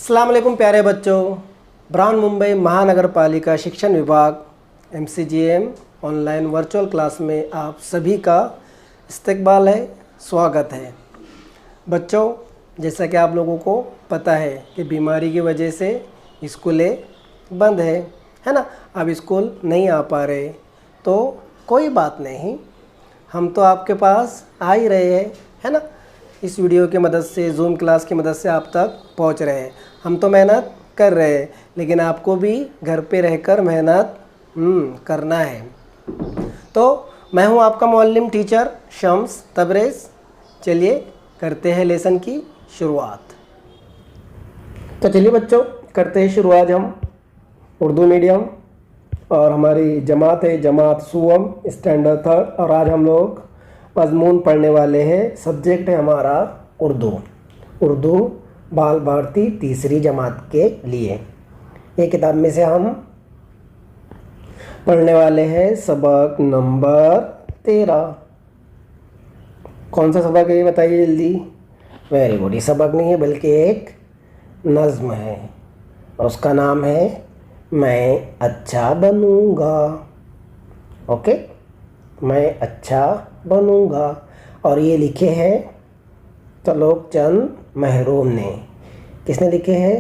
अस्सलाम वालेकुम प्यारे बच्चों। ब्रान मुंबई महानगर पालिका शिक्षण विभाग MCGM ऑनलाइन वर्चुअल क्लास में आप सभी का इस्तकबाल है, स्वागत है। बच्चों, जैसा कि आप लोगों को पता है कि बीमारी की वजह से स्कूलें बंद है ना। अब स्कूल नहीं आ पा रहे तो कोई बात नहीं, हम तो आपके पास आ ही रहे हैं, है ना। इस वीडियो की मदद से, जूम क्लास की मदद से आप तक पहुंच रहे हैं। हम तो मेहनत कर रहे हैं, लेकिन आपको भी घर पे रहकर मेहनत करना है। तो मैं हूं आपका मुअल्लिम टीचर शम्स तबरेज़। चलिए करते हैं लेसन की शुरुआत। तो चलिए बच्चों, करते हैं शुरुआत हम उर्दू मीडियम, और हमारी जमात है जमात सुवम स्टैंडर्ड 3। और आज हम लोग मज़मून पढ़ने वाले हैं। सब्जेक्ट है हमारा उर्दू बाल भारती तीसरी जमात के लिए। ये किताब में से हम पढ़ने वाले हैं सबक नंबर 13। कौन सा सबक है ये बताइए जल्दी। Very good. ये सबक नहीं है बल्कि एक नज़्म है, और उसका नाम है मैं अच्छा बनूंगा। ओके, मैं अच्छा बनूंगा। और ये लिखे हैं तलोक चंद महरूम ने। किसने लिखे हैं?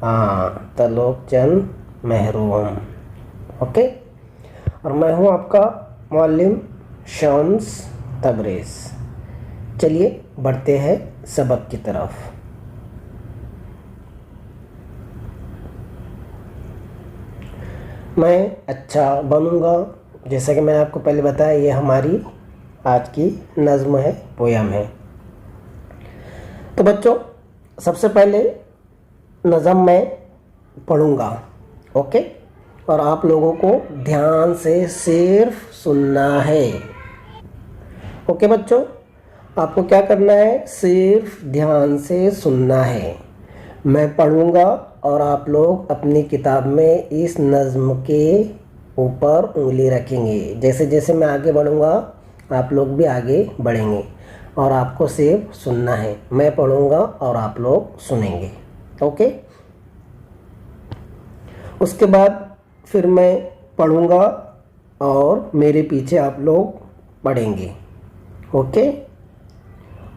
हाँ, तलोक चंद महरूम। ओके, और मैं हूँ आपका मुअल्लिम शम्स तबरेज़। चलिए बढ़ते हैं सबक की तरफ। मैं अच्छा बनूंगा, जैसा कि मैंने आपको पहले बताया, ये हमारी आज की नज़्म है, पोयम है। तो बच्चों, सबसे पहले नज़्म मैं पढ़ूंगा, ओके, और आप लोगों को ध्यान से सिर्फ सुनना है। ओके बच्चों, आपको क्या करना है? सिर्फ ध्यान से सुनना है। मैं पढ़ूंगा और आप लोग अपनी किताब में इस नज़्म के ऊपर उंगली रखेंगे। जैसे जैसे मैं आगे बढ़ूंगा आप लोग भी आगे बढ़ेंगे, और आपको सिर्फ सुनना है। मैं पढ़ूंगा और आप लोग सुनेंगे, ओके। उसके बाद फिर मैं पढ़ूंगा और मेरे पीछे आप लोग पढ़ेंगे, ओके।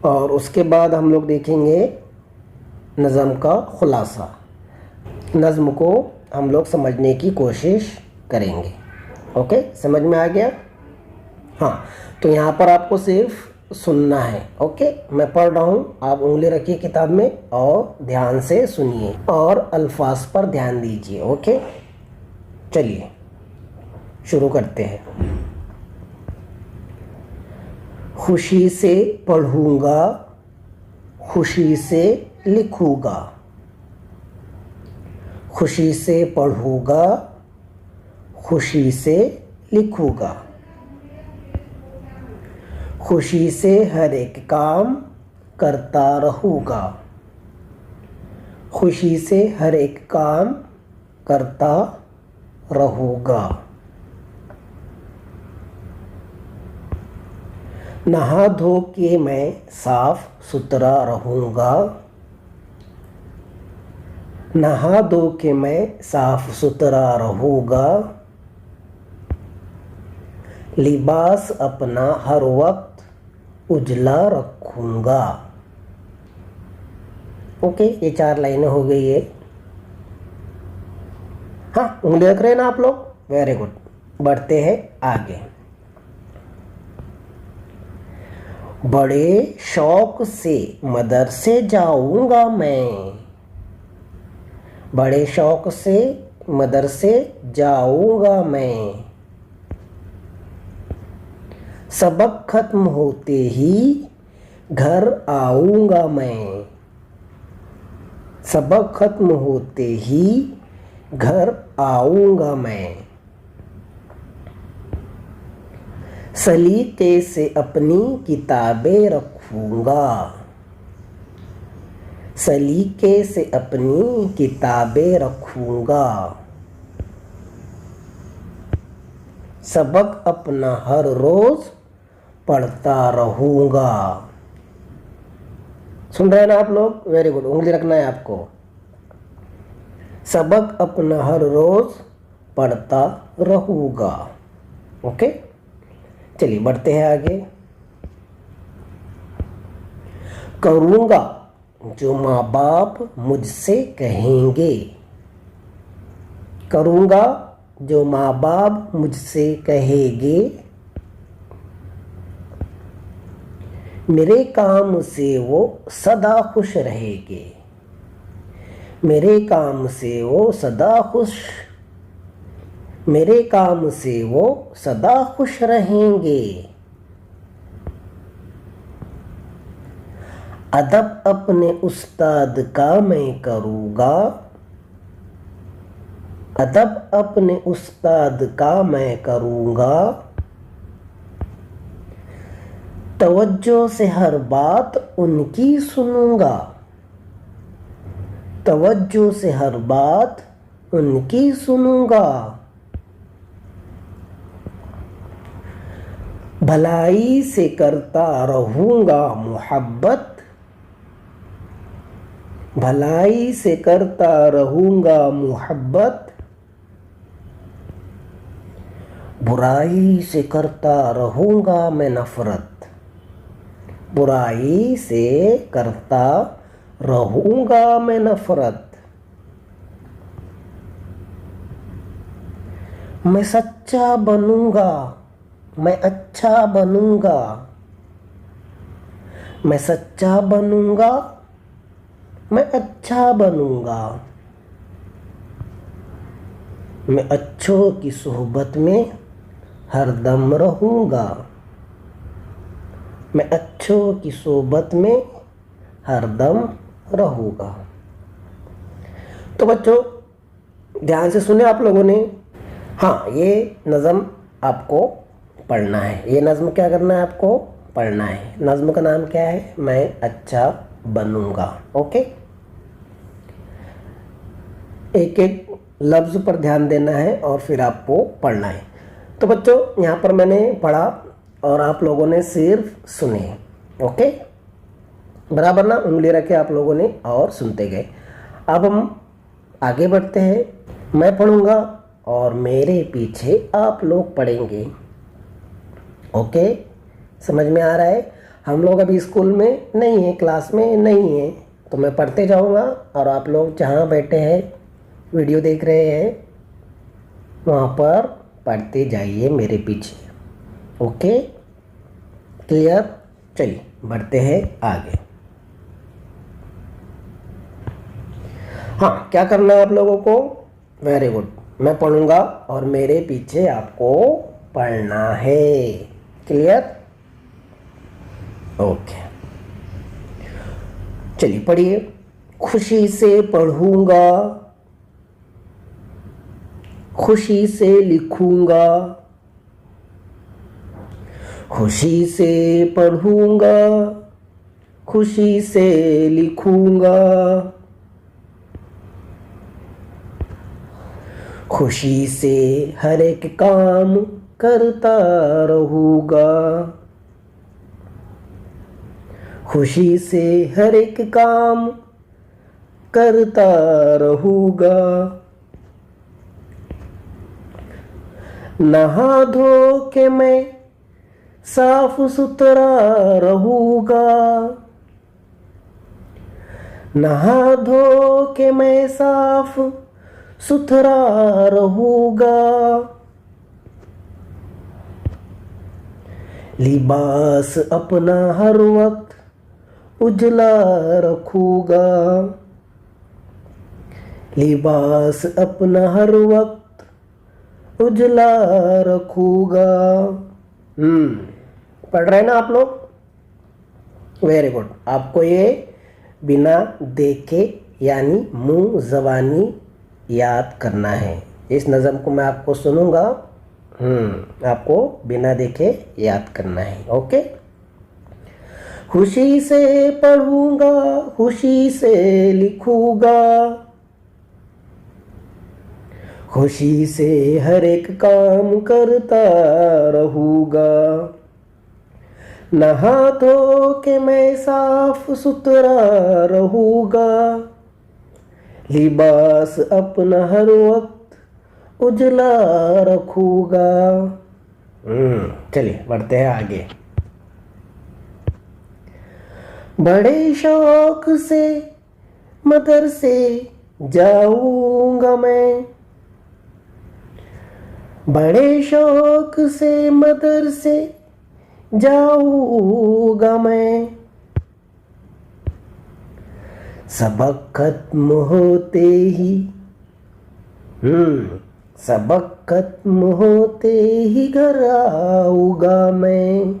और उसके बाद हम लोग देखेंगे नज़्म का खुलासा। नज़्म को हम लोग समझने की कोशिश करेंगे, ओके। समझ में आ गया? हाँ, तो यहाँ पर आपको सिर्फ सुनना है, ओके। मैं पढ़ रहा हूँ, आप उंगली रखिए किताब में और ध्यान से सुनिए और अल्फाज पर ध्यान दीजिए, ओके। चलिए शुरू करते हैं। खुशी से पढ़ूंगा, खुशी से लिखूंगा। खुशी से पढ़ूंगा, खुशी से लिखूंगा। खुशी से हर एक काम करता रहूँगा। खुशी से हर एक काम करता रहूँगा। नहा धो के मैं साफ सुथरा रहूँगा। नहा धो के मैं साफ सुथरा रहूँगा। लिबास अपना हर वक्त उजला रखूँगा। ओके, ये 4 लाइनें हो गई है। हाँ, उंगली रख रहे हैं ना आप लोग? Very good. बढ़ते हैं आगे। बड़े शौक से मदरसे जाऊंगा मैं। बड़े शौक से मदरसे जाऊंगा मैं। सबक खत्म होते ही घर आऊंगा मैं। सबक खत्म होते ही घर आऊंगा मैं। सलीके से अपनी किताबें रखूंगा। सलीके से अपनी किताबें रखूंगा। सबक अपना हर रोज पढ़ता रहूंगा। सुन रहे हैं ना आप लोग? वेरी गुड, उंगली रखना है आपको। सबक अपना हर रोज पढ़ता रहूँगा। ओके, चलिए बढ़ते हैं आगे। करूँगा जो माँ बाप मुझसे कहेंगे। करूँगा जो माँ बाप मुझसे कहेंगे। मेरे काम से वो सदा खुश रहेंगे। मेरे काम से वो सदा खुश, मेरे काम से वो सदा खुश रहेंगे। अदब अपने उस्ताद का मैं करूँगा। अदब अपने उस्ताद का मैं करूँगा। तवज्जो से हर बात उनकी सुनूंगा। तवज्जो से हर बात उनकी सुनूंगा। भलाई से करता रहूँगा मोहब्बत। भलाई से करता रहूँगा मोहब्बत। बुराई से करता रहूँगा मैं नफरत। बुराई से करता रहूँगा मैं नफरत। मैं सच्चा बनूँगा, मैं अच्छा बनूँगा। मैं सच्चा बनूँगा, मैं अच्छा बनूँगा। मैं अच्छों की सोहबत में हरदम रहूँगा। मैं अच्छों की सोहबत में हरदम रहूँगा। तो बच्चों ध्यान से सुने आप लोगों ने। हाँ, ये नज़म आपको पढ़ना है। ये नज़म क्या करना है आपको? पढ़ना है। नज़म का नाम क्या है? मैं अच्छा बनूँगा। ओके, एक एक लफ्ज़ पर ध्यान देना है और फिर आपको पढ़ना है। तो बच्चों यहाँ पर मैंने पढ़ा और आप लोगों ने सिर्फ सुने। ओके, बराबर ना? उंगली रखे आप लोगों ने और सुनते गए। अब हम आगे बढ़ते हैं। मैं पढ़ूँगा और मेरे पीछे आप लोग पढ़ेंगे। ओके, समझ में आ रहा है? हम लोग अभी स्कूल में नहीं है, क्लास में नहीं है, तो मैं पढ़ते जाऊँगा और आप लोग जहाँ बैठे हैं, वीडियो देख रहे हैं, वहाँ पर पढ़ते जाइए मेरे पीछे। Okay, clear? चलिए बढ़ते हैं आगे। हाँ, क्या करना है आप लोगों को? वेरी गुड, मैं पढ़ूंगा और मेरे पीछे आपको पढ़ना है। क्लियर? ओके, चलिए पढ़िए। खुशी से पढ़ूंगा, खुशी से लिखूंगा। खुशी से पढ़ूंगा, खुशी से लिखूंगा। खुशी से हर एक काम करता रहूँगा। खुशी से हर एक काम करता रहूँगा। नहा धो के मैं साफ सुथरा रहूँगा। नहा धो के मैं साफ सुथरा रहूँगा। लिबास अपना हर वक्त उजला रखूँगा। लिबास अपना हर वक्त उजला रखूँगा। पढ़ रहे हैं ना आप लोग? Very good. आपको ये बिना देखे यानी मुंह ज़बानी याद करना है। इस नज़म को मैं आपको सुनूंगा, आपको बिना देखे याद करना है। ओके, खुशी से पढ़ूंगा, खुशी से लिखूंगा। खुशी से हर एक काम करता रहूँगा। नहा धो के मैं साफ सुथरा रहूँगा, लिबास अपना हर वक्त उजला रखूँगा। चलिए बढ़ते हैं आगे। बड़े शौक से मदरसे जाऊँगा मैं, बड़े शौक से मदरसे जाऊँगा मैं। सबक खत्म होते ही सबक खत्म होते ही घर आऊँगा मैं,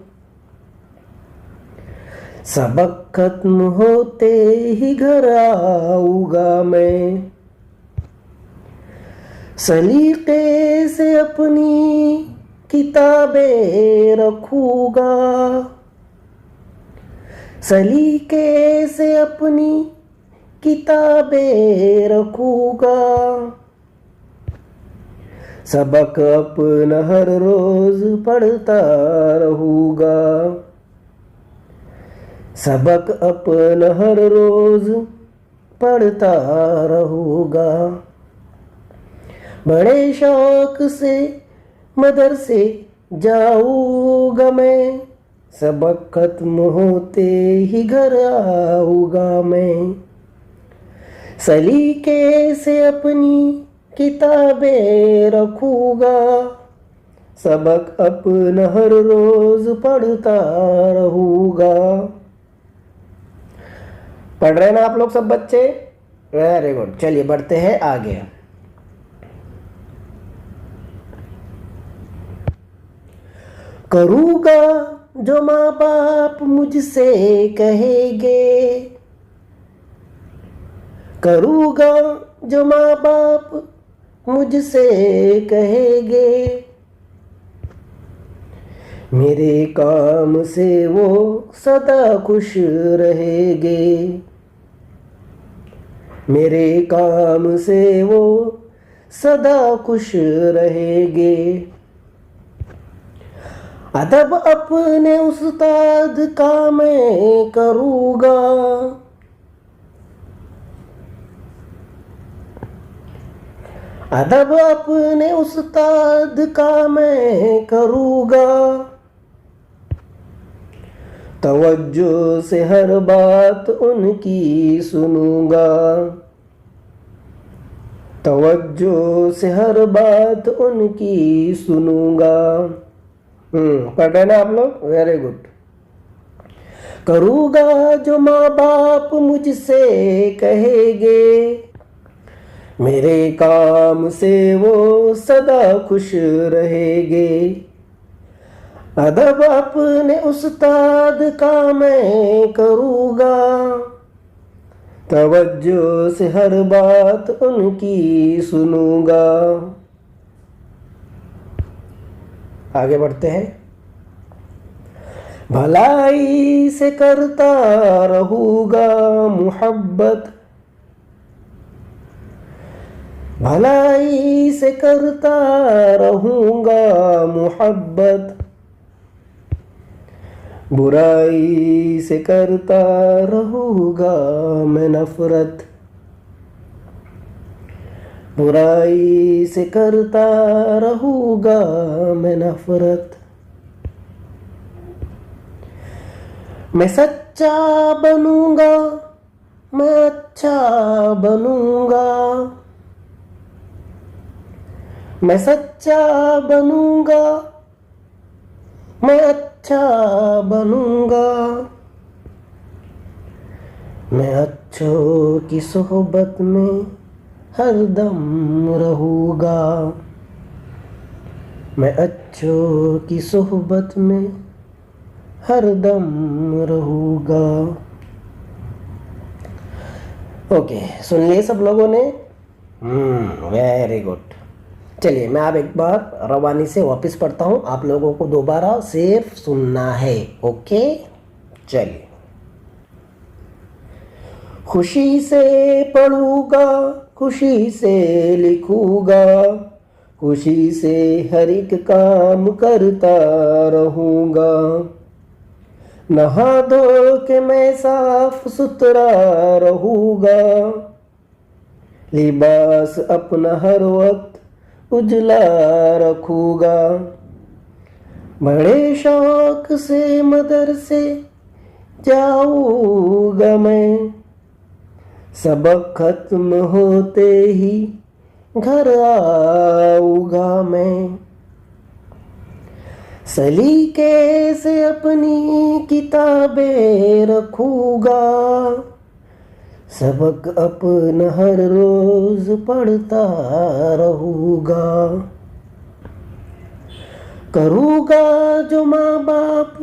सबक खत्म होते ही घर आऊँगा मैं। सलीके से अपनी किताबें रखूँगा, सलीके से अपनी किताबें रखूँगा। सबक अपना हर रोज पढ़ता रहूँगा, सबक अपना हर रोज पढ़ता रहूँगा। बड़े शौक से मदरसे जाऊँगा मैं, सबक खत्म होते ही घर आऊँगा मैं। सलीके से अपनी किताबें रखूँगा, सबक अपना हर रोज पढ़ता रहूँगा। पढ़ रहे हैं ना आप लोग सब बच्चे? Very good. चलिए बढ़ते हैं आगे। करूँगा जो माँ बाप मुझसे कहेंगे, करूँगा जो माँ बाप मुझसे कहेंगे। मेरे काम से वो सदा खुश रहेंगे, मेरे काम से वो सदा खुश रहेंगे। अदब अपने उस्ताद का मैं करूँगा, अदब अपने उस्ताद का मैं करूँगा। तवज्जो से हर बात उनकी सुनूंगा, तवज्जो से हर बात उनकी सुनूंगा। पढ़ रहे ना आप लोग? Very good. करूँगा जो माँ बाप मुझसे कहेंगे, मेरे काम से वो सदा खुश रहेंगे। अदब अपने उस्ताद का मैं करूँगा, तवज्जो से हर बात उनकी सुनूंगा। आगे बढ़ते हैं। भलाई से करता रहूँगा मुहब्बत, भलाई से करता रहूँगा मुहब्बत। बुराई से करता रहूँगा मैं नफरत, बुराई से करता रहूँगा मैं नफरत। मैं सच्चा बनूँगा, मैं अच्छा बनूँगा, मैं सच्चा बनूँगा, मैं अच्छा बनूँगा। मैं अच्छों की सोहबत में हरदम रहूँगा, मैं अच्छों की सोहबत में हरदम रहूँगा। ओके, सुन लिए सब लोगों ने? Very good. चलिए मैं अब एक बार रवानी से वापस पढ़ता हूँ, आप लोगों को दोबारा सिर्फ सुनना है। ओके चलिए। खुशी से पढ़ूँगा, खुशी से लिखूँगा, खुशी से हर एक काम करता रहूँगा। नहा धो के मैं साफ सुथरा रहूँगा, लिबास अपना हर वक्त उजला रखूँगा। बड़े शौक से मदरसे जाऊँगा मैं, सबक खत्म होते ही घर आऊँगा मैं। सलीके से अपनी किताबें रखूँगा, सबक अपना हर रोज पढ़ता रहूँगा। करूँगा जो माँ बाप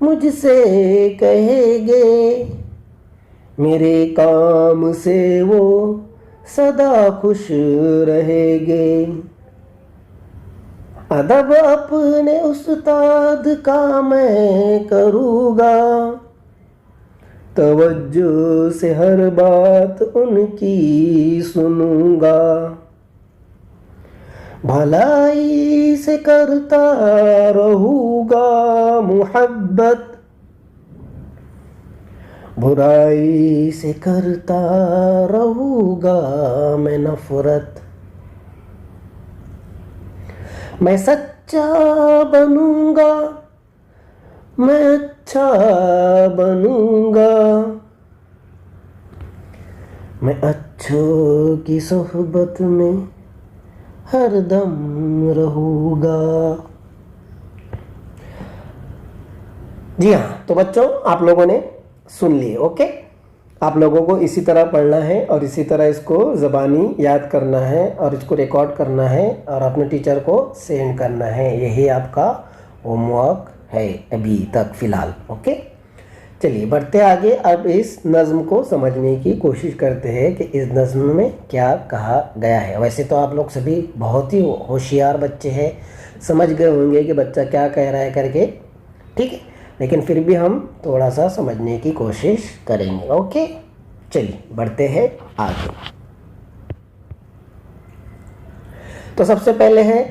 मुझसे कहेंगे, मेरे काम से वो सदा खुश रहेंगे। अदब अपने उस्ताद का मैं करूँगा, तवज्जो से हर बात उनकी सुनूँगा। भलाई से करता रहूँगा मुहब्बत, बुराई से करता रहूँगा मैं नफरत। मैं सच्चा बनूँगा, मैं अच्छा बनूँगा, मैं अच्छों की सोहबत में हरदम रहूँगा। जी हाँ, तो बच्चों आप लोगों ने सुन लिए। ओके, आप लोगों को इसी तरह पढ़ना है और इसी तरह इसको ज़बानी याद करना है और इसको रिकॉर्ड करना है और अपने टीचर को सेंड करना है। यही आपका होमवर्क है अभी तक फ़िलहाल। ओके, चलिए बढ़ते आगे। अब इस नज़्म को समझने की कोशिश करते हैं कि इस नज़्म में क्या कहा गया है। वैसे तो आप लोग सभी बहुत ही होशियार बच्चे हैं, समझ गए होंगे कि बच्चा क्या कह रहा है करके, ठीक है, लेकिन फिर भी हम थोड़ा सा समझने की कोशिश करेंगे। ओके, चलिए बढ़ते हैं आगे। तो सबसे पहले है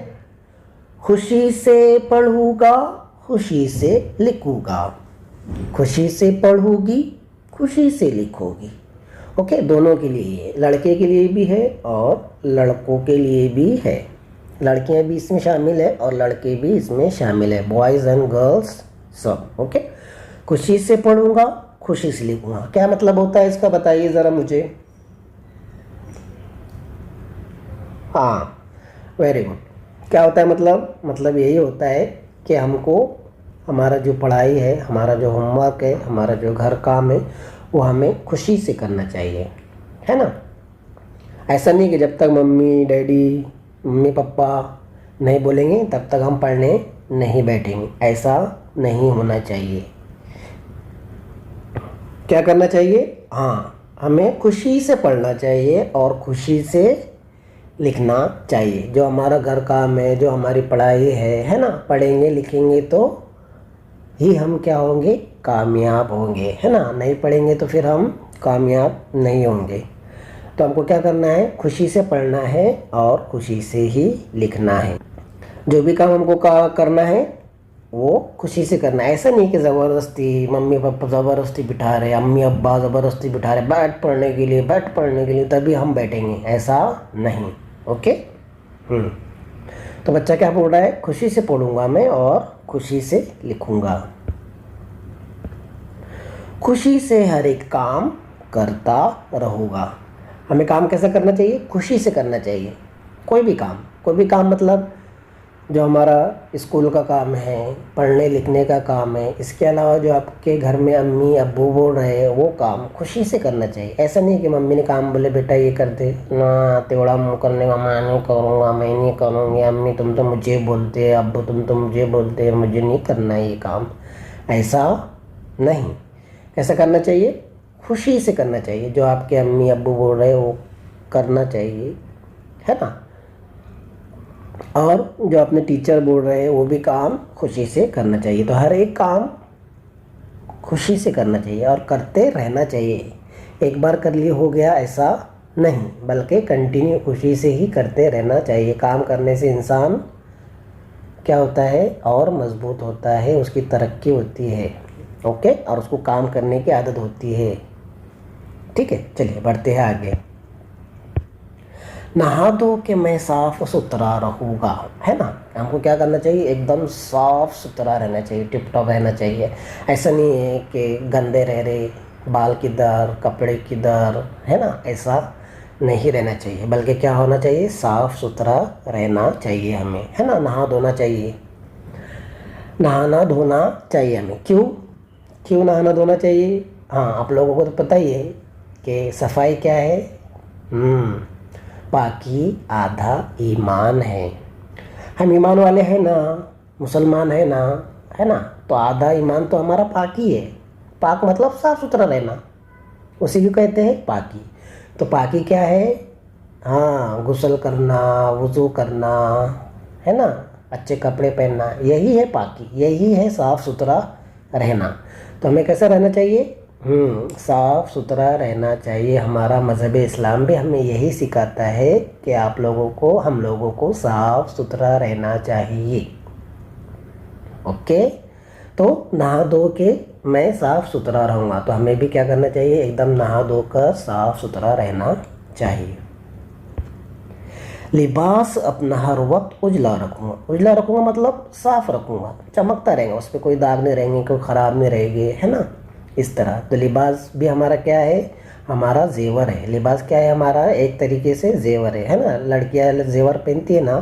खुशी से पढ़ूँगा, खुशी से लिखूँगा। खुशी से पढ़ूँगी, खुशी से लिखोगी। ओके, दोनों के लिए है, लड़के के लिए भी है और लड़कों के लिए भी है। लड़कियां भी इसमें शामिल है और लड़के भी इसमें शामिल है, बॉयज़ एंड गर्ल्स सब। ओके, खुशी से पढ़ूँगा, खुशी से लिखूँगा, क्या मतलब होता है इसका बताइए ज़रा मुझे। हाँ, वेरी गुड। क्या होता है मतलब यही होता है कि हमको हमारा जो पढ़ाई है, हमारा जो होमवर्क है, हमारा जो घर काम है, वो हमें खुशी से करना चाहिए, है ना। ऐसा नहीं कि जब तक मम्मी डैडी, मम्मी पापा नहीं बोलेंगे तब तक हम पढ़ने नहीं बैठेंगे, ऐसा नहीं होना चाहिए। क्या करना चाहिए? हाँ, हमें खुशी से पढ़ना चाहिए और खुशी से लिखना चाहिए। जो हमारा घर काम है, जो हमारी पढ़ाई है ना, पढ़ेंगे लिखेंगे तो ही हम क्या होंगे, कामयाब होंगे, है ना। नहीं पढ़ेंगे तो फिर हम कामयाब नहीं होंगे। तो हमको क्या करना है, खुशी से पढ़ना है और खुशी से ही लिखना है। जो भी काम हमको करना है वो खुशी से करना है। ऐसा नहीं कि ज़बरदस्ती मम्मी पापा ज़बरदस्ती बिठा रहे, अम्मी अब्बा ज़बरदस्ती बिठा रहे, बैठ पढ़ने के लिए तभी हम बैठेंगे, ऐसा नहीं। ओके, तो बच्चा क्या बोल रहा है, खुशी से पढ़ूंगा मैं और खुशी से लिखूंगा। खुशी से हर एक काम करता रहूँगा। हमें काम कैसे करना चाहिए, खुशी से करना चाहिए। कोई भी काम मतलब जो हमारा स्कूल का काम है, पढ़ने लिखने का काम है, इसके अलावा जो आपके घर में अम्मी अब्बू बोल रहे हैं वो काम खुशी से करना चाहिए। ऐसा नहीं कि मम्मी ने काम बोले बेटा ये कर दे ना, तेवड़ा मुँह करने का, मैं नहीं करूँगा, मैं नहीं करूँगी, अम्मी तुम तो मुझे बोलते हैं, अब्बू तुम तो मुझे बोलते हैं, मुझे नहीं करना है ये काम। ऐसा नहीं, कैसा करना चाहिए, खुशी से करना चाहिए। जो आपके अम्मी अब्बू बोल रहे हैं वो करना चाहिए, है ना। और जो अपने टीचर बोल रहे हैं वो भी काम खुशी से करना चाहिए। तो हर एक काम खुशी से करना चाहिए और करते रहना चाहिए। एक बार कर लिए हो गया ऐसा नहीं, बल्कि कंटिन्यू खुशी से ही करते रहना चाहिए। काम करने से इंसान क्या होता है, और मजबूत होता है, उसकी तरक्की होती है। ओके, और उसको काम करने की आदत होती है। ठीक है, चलिए बढ़ते हैं आगे। नहा धो के मैं साफ सुथरा रहूँगा, है ना। हमको क्या करना चाहिए, एकदम साफ सुथरा रहना चाहिए, टिप टॉप रहना चाहिए। ऐसा नहीं है कि गंदे रह रहे, बाल किधर, कपड़े किधर, है ना, ऐसा नहीं रहना चाहिए। बल्कि क्या होना चाहिए, साफ सुथरा रहना चाहिए हमें, है ना। नहा धोना चाहिए, नहाना धोना चाहिए हमें। क्यों क्यों नहाना धोना चाहिए? हाँ, आप लोगों को तो पता ही है कि सफाई क्या है। पाकी आधा ईमान है। हम ईमान वाले हैं ना, मुसलमान है ना, है ना। तो आधा ईमान तो हमारा पाकी है। पाक मतलब साफ सुथरा रहना, उसी को कहते हैं पाकी। तो पाकी क्या है? हाँ, गुस्ल करना, वज़ू करना, है ना, अच्छे कपड़े पहनना, यही है पाकी, यही है साफ़ सुथरा रहना। तो हमें कैसा रहना चाहिए? साफ़ सुथरा रहना चाहिए। हमारा मज़हब इस्लाम भी हमें यही सिखाता है कि आप लोगों को, हम लोगों को साफ़ सुथरा रहना चाहिए। ओके, तो नहा धो के मैं साफ़ सुथरा रहूँगा, तो हमें भी क्या करना चाहिए, एकदम नहा धो कर साफ़ सुथरा रहना चाहिए। लिबास अपना हर वक्त उजला रखूँगा। उजला रखूँगा मतलब साफ़ रखूँगा, चमकता रहेगा, उस पर कोई दाग नहीं रहेंगे, कोई ख़राब नहीं रहेंगे, है ना, इस तरह। तो लिबास भी हमारा क्या है, हमारा जेवर है। लिबास क्या है हमारा, एक तरीके से जेवर है ना। लड़कियाँ जेवर पहनती है ना,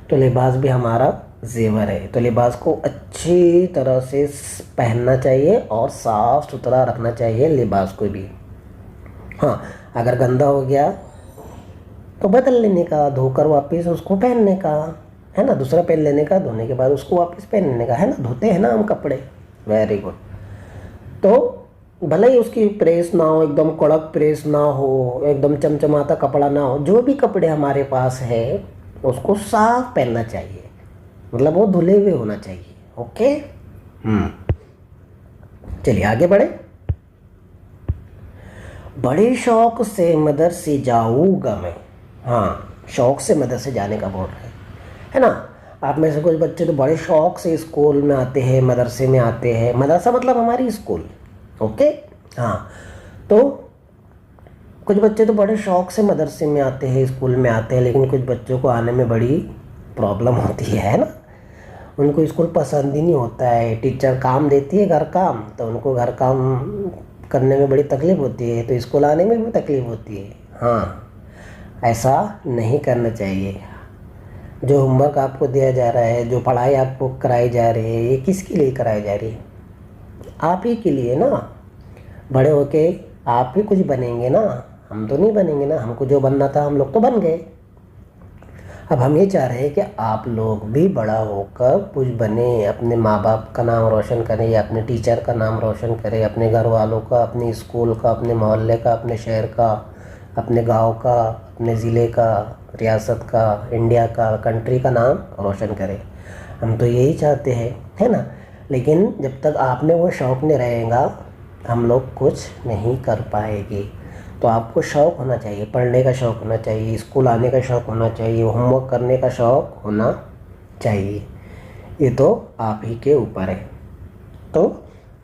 तो लिबास भी हमारा जेवर है। तो लिबास को अच्छी तरह से पहनना चाहिए और साफ़ सुथरा रखना चाहिए लिबास को भी। हाँ, अगर गंदा हो गया तो बदल लेने का, धोकर वापस उसको पहनने का, है ना, दूसरा पहन लेने का, धोने के बाद उसको वापस पहनने का, है ना। धोते हैं ना हम कपड़े। Very good. तो भले ही उसकी प्रेस ना हो, एकदम कड़क प्रेस ना हो, एकदम चमचमाता कपड़ा ना हो, जो भी कपड़े हमारे पास है उसको साफ पहनना चाहिए, मतलब वो धुले हुए होना चाहिए। ओके, चलिए आगे बढ़े। बड़े शौक से मदरसे जाऊँगा मैं। हाँ, शौक से मदरसे जाने का बोल रहे हैं, है ना। आप में से कुछ बच्चे तो बड़े शौक से स्कूल में आते हैं, मदरसे में आते हैं। मदरसा मतलब हमारी स्कूल। ओके, हाँ। तो कुछ बच्चे तो बड़े शौक से मदरसे में आते हैं, स्कूल में आते हैं, लेकिन कुछ बच्चों को आने में बड़ी प्रॉब्लम होती है ना। उनको स्कूल पसंद ही नहीं होता है, टीचर काम देती है घर काम, तो उनको घर काम करने में बड़ी तकलीफ़ होती है, तो स्कूल आने में भी तकलीफ़ होती है। हाँ, ऐसा नहीं करना चाहिए। जो होमवर्क आपको दिया जा रहा है, जो पढ़ाई आपको कराई जा रही है, ये किसके लिए कराई जा रही है? आप ही के लिए ना। बड़े होके आप भी कुछ बनेंगे ना, हम तो नहीं बनेंगे ना। हमको जो बनना था हम लोग तो बन गए। अब हम ये चाह रहे हैं कि आप लोग भी बड़ा होकर कुछ बने, अपने माँ बाप का नाम रोशन करें, या अपने टीचर का नाम रोशन करें, अपने घर वालों का, अपने स्कूल का, अपने मोहल्ले का, अपने शहर का, अपने गांव का, अपने ज़िले का, रियासत का, इंडिया का, कंट्री का नाम रोशन करें। हम तो यही चाहते हैं, है ना। लेकिन जब तक आप में वो शौक़ नहीं रहेगा, हम लोग कुछ नहीं कर पाएंगे। तो आपको शौक़ होना चाहिए, पढ़ने का शौक़ होना चाहिए, स्कूल आने का शौक़ होना चाहिए, होमवर्क करने का शौक़ होना चाहिए। ये तो आप ही के ऊपर है। तो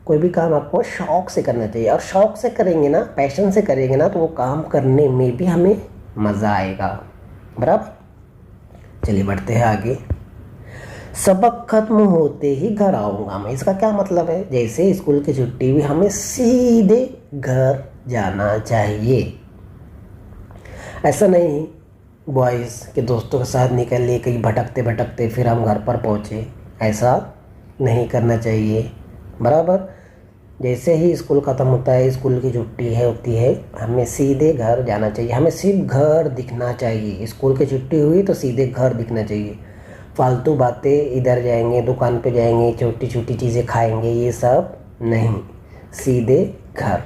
कोई भी काम आपको शौक़ से करना चाहिए, और शौक़ से करेंगे ना, पैशन से करेंगे ना, तो वो काम करने में भी हमें मज़ा आएगा। बराबर। चलिए बढ़ते हैं आगे। सबक खत्म होते ही घर आऊँगा मैं। इसका क्या मतलब है? जैसे स्कूल की छुट्टी हुई, हमें सीधे घर जाना चाहिए। ऐसा नहीं बॉयज़ के दोस्तों के साथ निकल लिए कहीं भटकते भटकते फिर हम घर पर पहुँचे, ऐसा नहीं करना चाहिए। बराबर। जैसे ही स्कूल ख़त्म होता है, स्कूल की छुट्टी है होती है, हमें सीधे घर जाना चाहिए। हमें सिर्फ घर दिखना चाहिए। स्कूल की छुट्टी हुई तो सीधे घर दिखना चाहिए। फालतू बातें, इधर जाएंगे, दुकान पे जाएंगे, छोटी छोटी चीज़ें खाएंगे, ये सब नहीं। सीधे घर,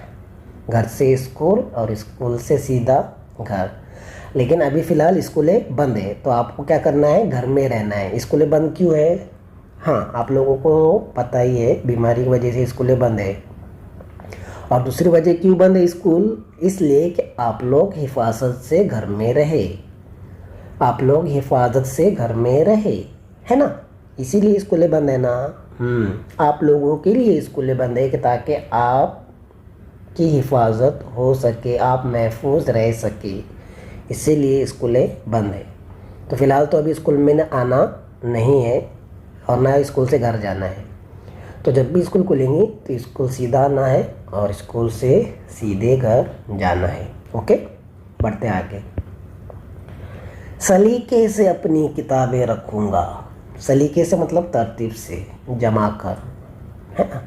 घर से स्कूल और स्कूल से सीधा घर। लेकिन अभी फ़िलहाल स्कूलें बंद है, तो आपको क्या करना है, घर में रहना है। स्कूलें बंद क्यों है? हाँ, आप लोगों को पता ही है, बीमारी की वजह से स्कूलें बंद है। और दूसरी वजह क्यों बंद है स्कूल? इसलिए कि आप लोग हिफाजत से घर में रहे, आप लोग हिफाजत से घर में रहे, है ना, इसीलिए स्कूलें बंद है ना। आप लोगों के लिए स्कूलें बंद है कि ताकि आपकी हिफाजत हो सके, आप महफूज रह सके, इसीलिए स्कूलें बंद है। तो फ़िलहाल तो अभी स्कूल में आना नहीं है और ना स्कूल से घर जाना है। तो जब भी स्कूल खुलेंगी तो स्कूल सीधा आना है और स्कूल से सीधे घर जाना है। ओके, बढ़ते आगे। सलीके से अपनी किताबें रखूँगा। सलीके से मतलब तरतीब से जमा कर, है ना,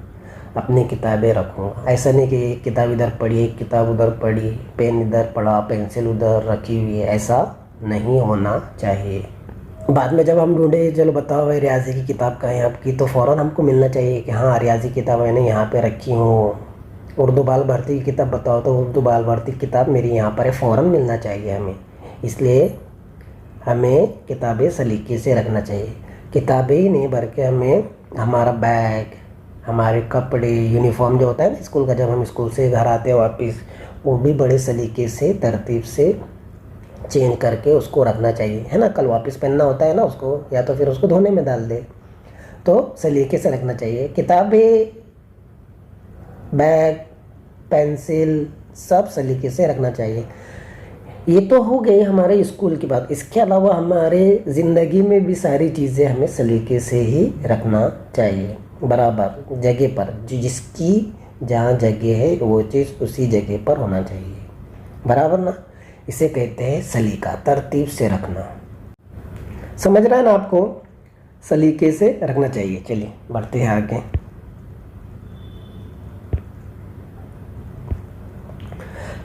अपनी किताबें रखूँगा। ऐसा नहीं कि एक किताब इधर पढ़ी, एक किताब उधर पढ़ी, पेन इधर पड़ा, पेंसिल उधर रखी हुई है, ऐसा नहीं होना चाहिए। बाद में जब हम ढूंढे, चलो बताओ भाई रियाजी की किताब कहाँ है आपकी, तो फ़ौरन हमको मिलना चाहिए कि हाँ रियाजी की किताब मैंने यहाँ पे रखी हूँ। उर्दू बाल भारती की किताब बताओ, तो उर्दू बाल भारती की किताब मेरी यहाँ पर है, फ़ौरन मिलना चाहिए हमें। इसलिए हमें किताबें सलीके से रखना चाहिए। किताबें ही नहीं बल्कि हमें हमारा बैग, हमारे कपड़े, यूनिफॉर्म जो होता है ना स्कूल का, जब हम स्कूल से घर आते हैं वापस, वो भी बड़े सलीके से तरतीब से चेंज करके उसको रखना चाहिए, है ना। कल वापस पहनना होता है ना उसको, या तो फिर उसको धोने में डाल दे। तो सलीके से रखना चाहिए। किताबें, बैग, पेंसिल सब सलीके से रखना चाहिए। ये तो हो गई हमारे स्कूल की बात। इसके अलावा हमारे ज़िंदगी में भी सारी चीज़ें हमें सलीके से ही रखना चाहिए, बराबर जगह पर। जिसकी जहाँ जगह है वो चीज़ उसी जगह पर होना चाहिए, बराबर ना। इसे कहते हैं सलीका, तरतीब से रखना। समझ रहा है ना आपको, सलीके से रखना चाहिए। चलिए बढ़ते हैं आगे।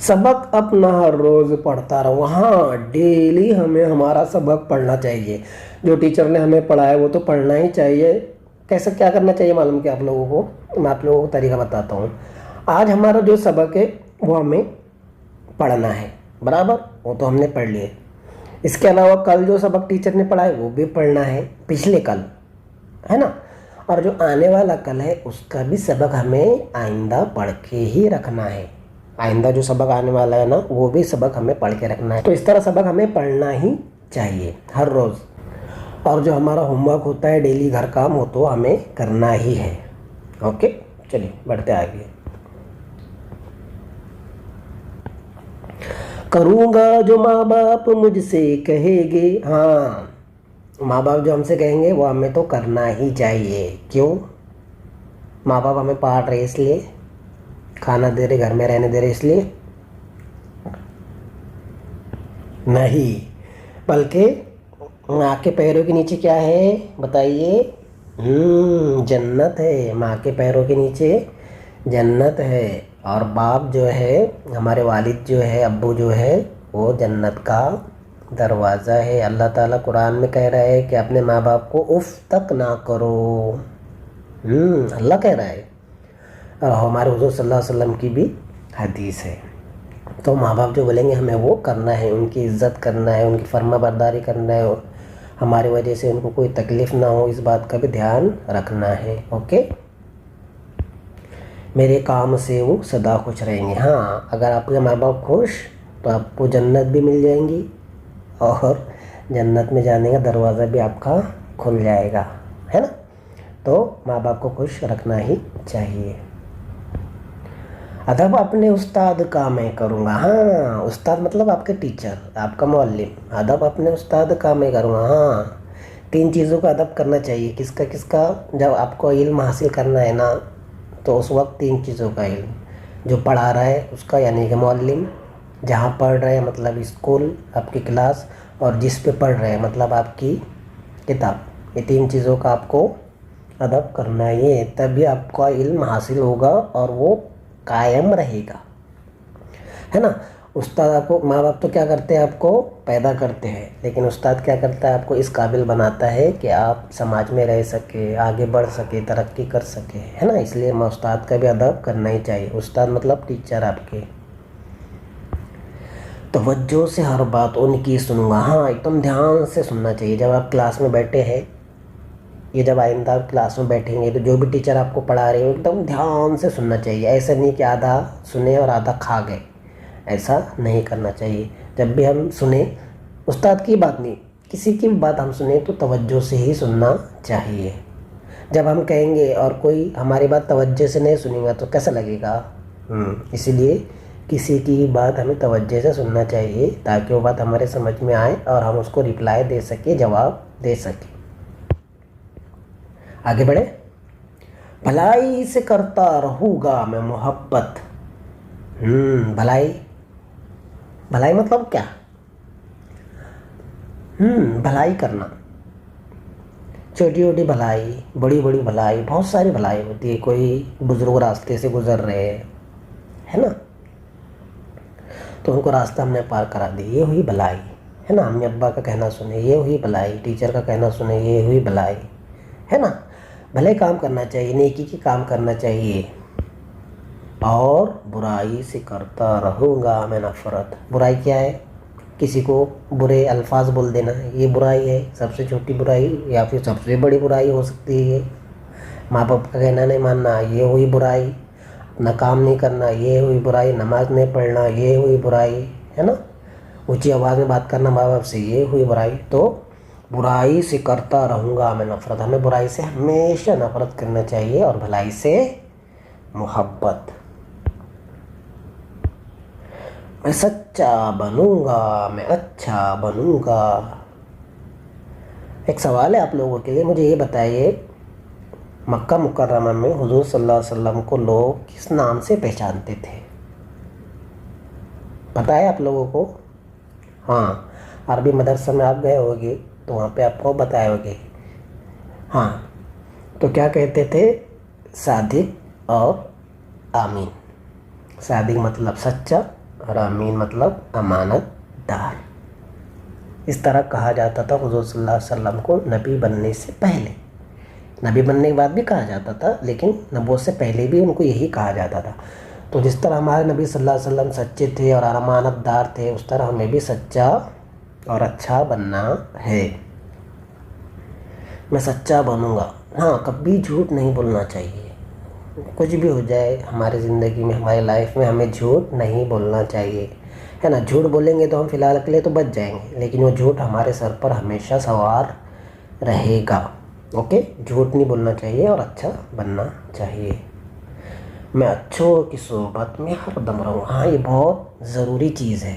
सबक अपना हर रोज़ पढ़ता रहो। हाँ, डेली हमें हमारा सबक पढ़ना चाहिए। जो टीचर ने हमें पढ़ाया वो तो पढ़ना ही चाहिए। कैसे, क्या करना चाहिए मालूम कि आप लोगों को, मैं आप लोगों को तरीका बताता हूँ। आज हमारा जो सबक है वो हमें पढ़ना है, बराबर, वो तो हमने पढ़ लिए। इसके अलावा कल जो सबक टीचर ने पढ़ाया वो भी पढ़ना है, पिछले कल, है ना। और जो आने वाला कल है उसका भी सबक हमें आइंदा पढ़ के ही रखना है। आइंदा जो सबक आने वाला है ना, वो भी सबक हमें पढ़ के रखना है। तो इस तरह सबक हमें पढ़ना ही चाहिए हर रोज़। और जो हमारा होमवर्क होता है, डेली घर काम हो, तो हमें करना ही है। ओके, चलिए बढ़ते आगे। करूँगा जो माँ बाप मुझसे कहेंगे। हाँ, माँ बाप जो हमसे कहेंगे वो हमें तो करना ही चाहिए। क्यों? माँ बाप हमें पाल रहे इसलिए, खाना दे रहे, घर में रहने दे रहे इसलिए नहीं, बल्कि माँ के पैरों के नीचे क्या है बताइए? जन्नत है। माँ के पैरों के नीचे जन्नत है। और बाप जो है, हमारे वालिद जो है, अब्बू जो है, वो जन्नत का दरवाज़ा है। अल्लाह ताला कुरान में कह रहा है कि अपने माँ बाप को उफ तक ना करो। अल्लाह कह रहा है, और हमारे हुज़ूर सल्लल्लाहु अलैहि वसल्लम की भी हदीस है। तो माँ बाप जो बोलेंगे हमें वो करना है, उनकी इज़्ज़त करना है, उनकी फर्मा बरदारी करना है, हमारी वजह से उनको कोई तकलीफ़ ना हो, इस बात का भी ध्यान रखना है। ओके, मेरे काम से वो सदा खुश रहेंगे। हाँ, अगर आपके माँ बाप खुश तो आपको जन्नत भी मिल जाएंगी और जन्नत में जाने का दरवाज़ा भी आपका खुल जाएगा, है ना। तो माँ बाप को खुश रखना ही चाहिए। अदब अपने उस्ताद का मैं करूँगा। हाँ, उस्ताद मतलब आपके टीचर, आपका मौल्लिम। अदब अपने उस्ताद का मैं करूँगा। हाँ, 3 चीज़ों का अदब करना चाहिए। किसका किसका? जब आपको इल्म हासिल करना है ना, तो उस वक्त 3 चीज़ों का इल्म, जो पढ़ा रहा है उसका यानी कि मौल्लिम, जहाँ पढ़ रहे हैं मतलब स्कूल, आपकी क्लास, और जिस पे पढ़ रहे हैं मतलब आपकी किताब, ये 3 चीज़ों का आपको अदब करना ही है। तभी आपका इल्म हासिल होगा और वो कायम रहेगा, है ना। उस्ताद आपको, माँ बाप तो क्या करते हैं, आपको पैदा करते हैं, लेकिन उस्ताद क्या करता है, आपको इस काबिल बनाता है कि आप समाज में रह सके, आगे बढ़ सके, तरक्की कर सके, है ना। इसलिए उस्ताद का भी अदब करना ही चाहिए। उस्ताद मतलब टीचर आपके। तवज्जो से हर बात उनकी सुनूंगा। हाँ, एकदम ध्यान से सुनना चाहिए। जब आप क्लास में बैठे हैं, ये जब आइंदा क्लास में बैठेंगे तो जो भी टीचर आपको पढ़ा रहे हो एकदम ध्यान से सुनना चाहिए। ऐसा नहीं कि आधा सुने और आधा खा गए, ऐसा नहीं करना चाहिए। जब भी हम सुने, उस्ताद की बात नहीं, किसी की भी बात हम सुने तो तवज्जो से ही सुनना चाहिए। जब हम कहेंगे और कोई हमारी बात तवज्जो से नहीं सुनेगा तो कैसा लगेगा। इसीलिए किसी की बात हमें तवज्जो से सुनना चाहिए ताकि वो बात हमारे समझ में आए और हम उसको रिप्लाई दे सके, जवाब दे सके। आगे बढ़े। भलाई से करता रहूँगा मैं मोहब्बत। भलाई, भलाई मतलब क्या। भलाई करना, छोटी छोटी भलाई, बड़ी बड़ी भलाई, बहुत सारी भलाई होती है। कोई बुजुर्ग रास्ते से गुजर रहे हैं, है ना, तो उनको रास्ता हमने पार करा दी, ये हुई भलाई, है ना। अम्मी अब्बा का कहना सुने, ये हुई भलाई। टीचर का कहना सुने, ये हुई भलाई, है ना। भले काम करना चाहिए, नेकी की काम करना चाहिए। और बुराई से करता रहूँगा मैं नफरत। बुराई क्या है, किसी को बुरे अल्फाज बोल देना, ये बुराई है, सबसे छोटी बुराई या फिर सबसे बड़ी बुराई हो सकती है। माँ बाप का कहना नहीं मानना, ये हुई बुराई। अपना काम नहीं करना, ये हुई बुराई। नमाज नहीं पढ़ना, ये हुई बुराई, है ना। ऊंची आवाज़ में बात करना माँ बाप से, ये हुई बुराई। तो बुराई से करता रहूँगा मैं नफरत। हमें बुराई से हमेशा नफरत करना चाहिए और भलाई से मोहब्बत। मैं सच्चा बनूंगा, मैं अच्छा बनूंगा। एक सवाल है आप लोगों के लिए, मुझे ये बताइए, मक्का मुकर्रमा में हुजूर सल्लल्लाहु अलैहि वसल्लम को लोग किस नाम से पहचानते थे, पता है आप लोगों को। हाँ, अरबी मदरसा में आप गए होंगे तो वहाँ पे आपको बताए होंगे। हाँ, तो क्या कहते थे, सादिक और आमीन। सादिक मतलब सच्चा और आमीन मतलब अमानतदार। इस तरह कहा जाता था हुजूर सल्लल्लाहु अलैहि वसल्लम को नबी बनने से पहले। नबी बनने के बाद भी कहा जाता था, लेकिन नबूवत से पहले भी उनको यही कहा जाता था। तो जिस तरह हमारे नबी सल्लल्लाहु अलैहि वसल्लम सच्चे थे और अमानतदार थे, उस तरह हमें भी सच्चा और अच्छा बनना है। मैं सच्चा बनूंगा। हाँ, कभी झूठ नहीं बोलना चाहिए। कुछ भी हो जाए हमारी ज़िंदगी में, हमारी लाइफ में, हमें झूठ नहीं बोलना चाहिए, है ना। झूठ बोलेंगे तो हम फिलहाल के लिए तो बच जाएंगे, लेकिन वो झूठ हमारे सर पर हमेशा सवार रहेगा। ओके, झूठ नहीं बोलना चाहिए और अच्छा बनना चाहिए। मैं अच्छों की सोहबत में हरदम रहूँ। हाँ, ये बहुत ज़रूरी चीज़ है।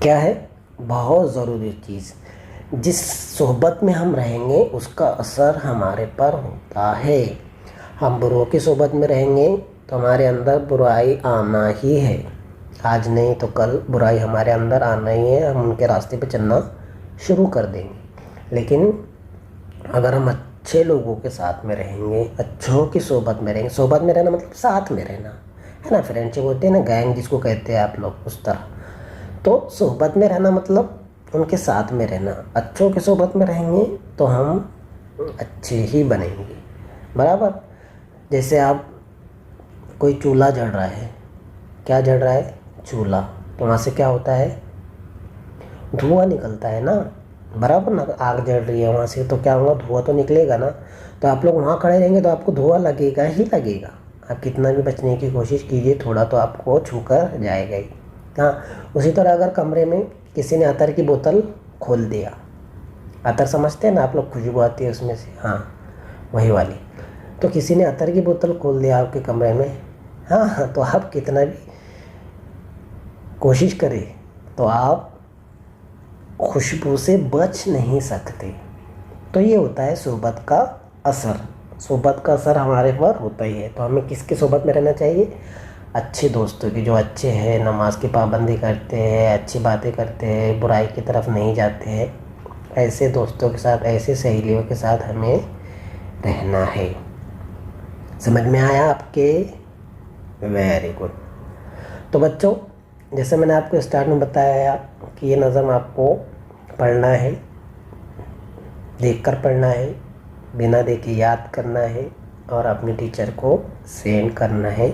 क्या है, बहुत ज़रूरी चीज़। जिस सोहबत में हम रहेंगे उसका असर हमारे पर होता है। हम बुरों की सोहबत में रहेंगे तो हमारे अंदर बुराई आना ही है। आज नहीं तो कल बुराई हमारे अंदर आना ही है, हम उनके रास्ते पे चलना शुरू कर देंगे। लेकिन अगर हम अच्छे लोगों के साथ में रहेंगे, अच्छों की सोहबत में रहेंगे, सोहबत में रहना मतलब साथ में रहना, है ना। फ्रेंडशिप होते हैं ना, गैंग जिसको कहते हैं आप लोग, उस तरह। तो सोहबत में रहना मतलब उनके साथ में रहना। अच्छों की सोहबत में रहेंगे तो हम अच्छे ही बनेंगे, बराबर। जैसे आप, कोई चूल्हा जल रहा है, क्या जल रहा है, चूल्हा, तो वहाँ से क्या होता है, धुआं निकलता है ना, बराबर ना। आग जल रही है, वहाँ से तो क्या होगा, धुआं तो निकलेगा ना। तो आप लोग वहाँ खड़े रहेंगे तो आपको धुआं लगेगा ही लगेगा। आप कितना भी बचने की कोशिश कीजिए, थोड़ा तो आपको छू कर जाएगा ही। हाँ, उसी तरह अगर कमरे में किसी ने अतर की बोतल खोल दिया, अतर समझते हैं ना आप लोग, खुशबू आती है उसमें से, हाँ वही वाली। तो किसी ने अतर की बोतल खोल दिया आपके कमरे में, हाँ, तो आप कितना भी कोशिश करें तो आप खुशबू से बच नहीं सकते। तो ये होता है सोहबत का असर। सोहबत का असर हमारे पर होता ही है। तो हमें किसकी सोहबत में रहना चाहिए, अच्छे दोस्तों की, जो अच्छे हैं, नमाज की पाबंदी करते हैं, अच्छी बातें करते हैं, बुराई की तरफ नहीं जाते हैं। ऐसे दोस्तों के साथ, ऐसे सहेलियों के साथ हमें रहना है। समझ में आया आपके, वेरी गुड। तो बच्चों, जैसे मैंने आपको स्टार्ट में बताया कि ये नज़म आपको पढ़ना है, देखकर पढ़ना है, बिना देखे याद करना है और अपने टीचर को सेंड करना है।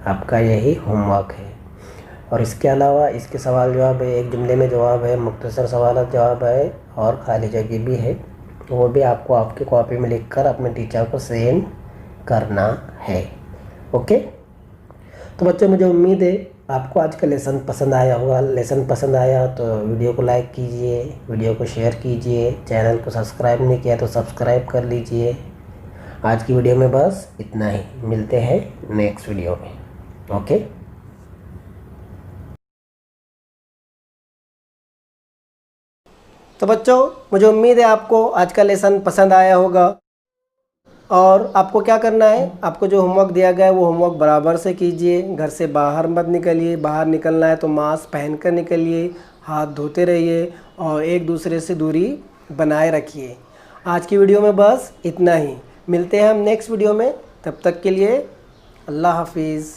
आपका यही होमवर्क है। और इसके अलावा इसके सवाल जवाब है, एक जुमले में जवाब है, मुख्तसर सवाल जवाब है और खाली जगह भी है। वो भी आपको आपकी कॉपी में लिखकर अपने टीचर को सेंड करना है। ओके, तो बच्चों, मुझे उम्मीद है आपको आज का लेसन पसंद आया होगा। लेसन पसंद आया तो वीडियो को लाइक कीजिए, वीडियो को शेयर कीजिए, चैनल को सब्सक्राइब नहीं किया तो सब्सक्राइब कर लीजिए। आज की वीडियो में बस इतना ही, मिलते हैं नेक्स्ट वीडियो में। ओके। तो बच्चों, मुझे उम्मीद है आपको आज का लेसन पसंद आया होगा। और आपको क्या करना है, आपको जो होमवर्क दिया गया है वो होमवर्क बराबर से कीजिए। घर से बाहर मत निकलिए, बाहर निकलना है तो मास्क पहन कर निकलिए, हाथ धोते रहिए और एक दूसरे से दूरी बनाए रखिए। आज की वीडियो में बस इतना ही, मिलते हैं हम नेक्स्ट वीडियो में। तब तक के लिए अल्लाह हाफिज़।